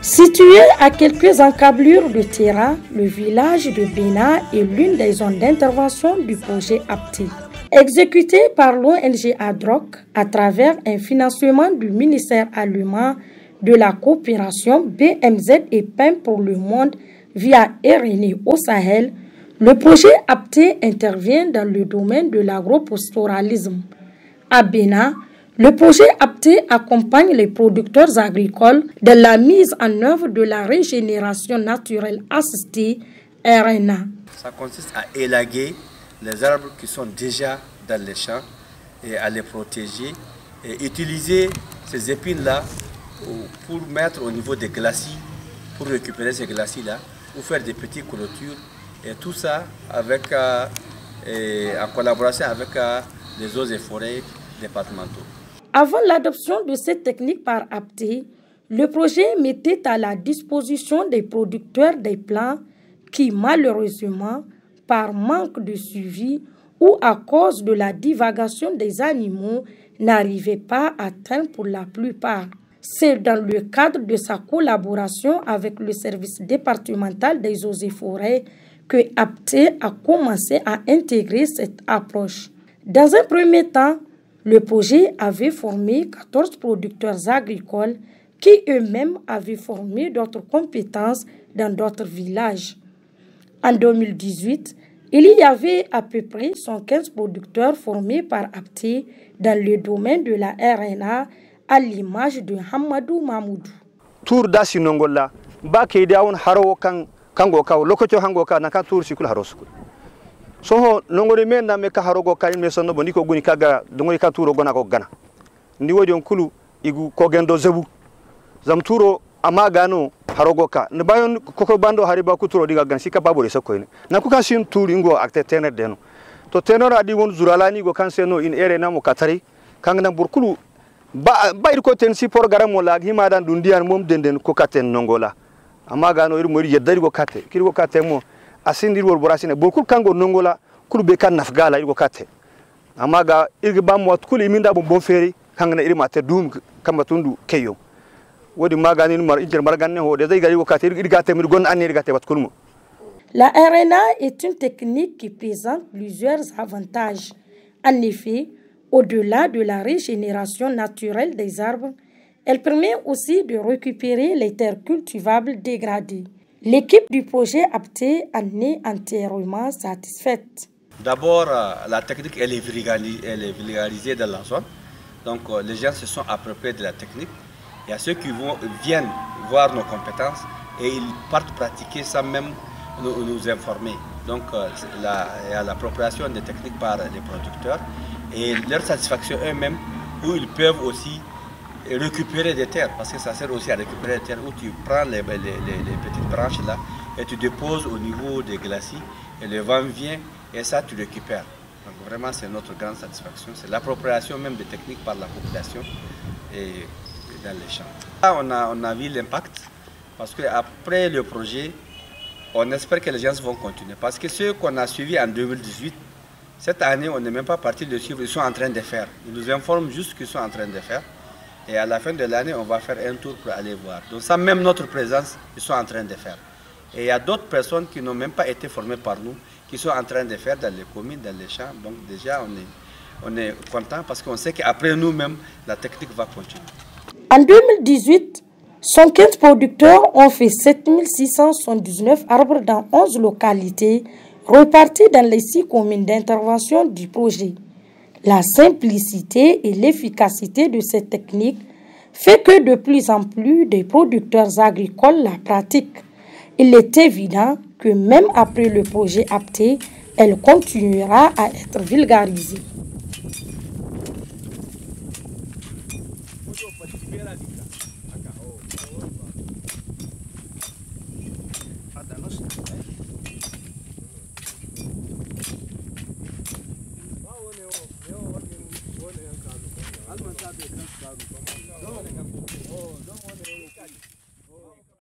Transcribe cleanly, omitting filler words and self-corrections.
Situé à quelques encablures de Terra, le village de Bena est l'une des zones d'intervention du projet APTI. Exécuté par l'ONG ADROC à travers un financement du ministère allemand de la coopération BMZ et PEM pour le monde via RNI au Sahel, le projet APTI intervient dans le domaine de l'agropastoralisme. À Bena, le projet APTI accompagne les producteurs agricoles dans la mise en œuvre de la régénération naturelle assistée RNA. Ça consiste à élaguer les arbres qui sont déjà dans les champs et à les protéger et utiliser ces épines-là pour mettre au niveau des glacis, pour récupérer ces glacis-là, pour faire des petites clôtures et tout ça avec, en collaboration avec les eaux et forêts départementaux. Avant l'adoption de cette technique par APTI, le projet mettait à la disposition des producteurs des plants qui, malheureusement, par manque de suivi ou à cause de la divagation des animaux, n'arrivaient pas à atteindre pour la plupart. C'est dans le cadre de sa collaboration avec le service départemental des eaux et forêts que APTI a commencé à intégrer cette approche. Dans un premier temps, le projet avait formé 14 producteurs agricoles qui eux-mêmes avaient formé d'autres compétences dans d'autres villages. En 2018, il y avait à peu près 115 producteurs formés par APTI dans le domaine de la RNA à l'image de Hamadou Mamoudou. Tour dasi nongola ba ke daun haro kango ka lokoto hango ka na ka tour sikul haro sukul. So nongore men na me ka haro go ka me sono boni ko guni kaga dongori ka turo gona ko gana. Ndi wodi on kulu igu ko gendo zebu. Zam turo amaga no haro go ka. Ne bayon koko bando hariba ku turo diga gan sika babore sakoyne. Na ku ka sin turi ngo akte tener deno. To tenor adi won zuralani go kan seno in ere na mo katari kangna burkulu ba ko ten si por garam wala hima dan dundian mom denden ko katen nongola amaga no ir mori yeddari go kate kiri go kate mo asindir wor borasine bokul kango nongola kul be kan nafgala ir go kate amaga irga bam wat kul iminda bon feri kangna ir mate dum kamba tundu keyo wodi maga ni mar injer marganne ho de zai gari go kate ir gate mir gon anir gate wat kulmo. La RNA est une technique qui présente plusieurs avantages. En effet, au-delà de la régénération naturelle des arbres, elle permet aussi de récupérer les terres cultivables dégradées. L'équipe du projet APTI en est entièrement satisfaite. D'abord, la technique elle est vulgarisée dans la zone. Donc les gens se sont appropriés de la technique. Il y a ceux qui viennent voir nos compétences et ils partent pratiquer sans même nous informer. Donc il y a l'appropriation des techniques par les producteurs et leur satisfaction eux-mêmes où ils peuvent aussi récupérer des terres, parce que ça sert aussi à récupérer des terres où tu prends les petites branches là et tu déposes au niveau des glacis et le vent vient et ça tu récupères. Donc vraiment c'est notre grande satisfaction, c'est l'appropriation même des techniques par la population et dans les champs. Là on a vu l'impact parce qu'après le projet, on espère que les gens vont continuer parce que ceux qu'on a suivis en 2018, cette année, on n'est même pas parti de suivre, ils sont en train de faire. Ils nous informent juste qu'ils sont en train de faire. Et à la fin de l'année, on va faire un tour pour aller voir. Donc ça, même notre présence, ils sont en train de faire. Et il y a d'autres personnes qui n'ont même pas été formées par nous, qui sont en train de faire dans les communes, dans les champs. Donc déjà, on est content parce qu'on sait qu'après nous-mêmes, la technique va continuer. En 2018, 115 producteurs ont fait 7679 arbres dans 11 localités, repartis dans les 6 communes d'intervention du projet. La simplicité et l'efficacité de cette technique fait que de plus en plus de producteurs agricoles la pratiquent. Il est évident que même après le projet APTI, elle continuera à être vulgarisée.